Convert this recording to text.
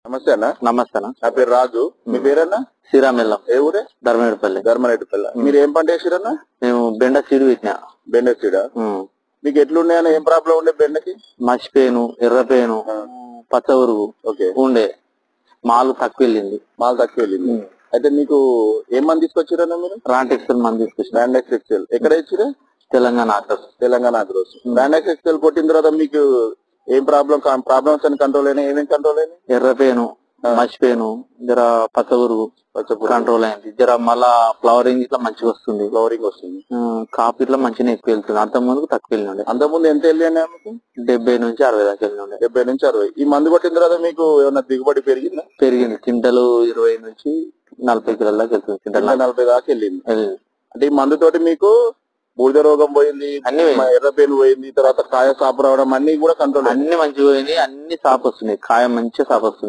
నమస్తే అన్న. నమస్తే అన్న. నా పేరు రాజు. మీ పేరన్నా? శ్రీరామెల్లం. ఏ ఊరే? ధర్మరెడ్డిపల్లి. ధర్మరెడ్డిపల్లి. మీరు ఏం పంట వేసిరన్నా? మేము బెండ సీడ్ పెట్టినా. బెండ సీడా? మీకు ఎట్లున్నాయన్న? ఏం ప్రాబ్లం ఉండే బెండకి? మర్చిపోయాను, ఎర్రపోయాను, పచ్చ ఉరుగు ఉండే, మాలు తక్కువ వెళ్ళింది. మాలు తక్కువ వెళ్ళింది. అయితే మీకు ఏం మంది తీసుకొచ్చిరన్నా మీరు? రాంటెక్సెల్ మంది తీసుకొచ్చిన. రాండెక్స్ ఎక్సెల్ ఎక్కడ ఇచ్చిరా? Telangana Agros. Telangana Agros. Randex Excel కొట్టిన తర్వాత మీకు ఏం ప్రాబ్లమ్స్ అని కంట్రోల్ అయినా? ఏమేమి కంట్రోల్ అయినాయి? ఎర్రపోయాను, మర్చిపోయాను, జర పచ్చ ఉరుగు కంట్రోల్ అయింది. జర మళ్ళా ఫ్లవరింగ్ ఇట్లా మంచిగా వస్తుంది. ఫ్లవరింగ్ వస్తుంది. కాపు ఇట్లా మంచిగా ఎక్కువ వెళ్తుంది. అంత ముందుకు తక్కువ వెళ్ళిండే. అంత ముందు ఎంత వెళ్ళినా? 70 నుంచి 60 దాకా వెళ్ళిండే. 70 నుంచి 60. ఈ మందు కొట్టిన తర్వాత మీకు ఏమన్నా దిగుబడి పెరిగిందా? పెరిగింది. క్వింటల్ 20 నుంచి 40 కిలోల దాకా వెళ్తుంది. క్వింటల్ 40 దాకా వెళ్ళింది. అంటే ఈ మందు తోటి మీకు బూడిద రోగం పోయింది, ఎర్రపేను పోయింది, తర్వాత కాయ సాపు రావడం అన్ని కూడా కంట్రోల్. అన్ని మంచిగా పోయింది. అన్ని సాపు వస్తున్నాయి. కాయ మంచిగా సాపు వస్తుంది.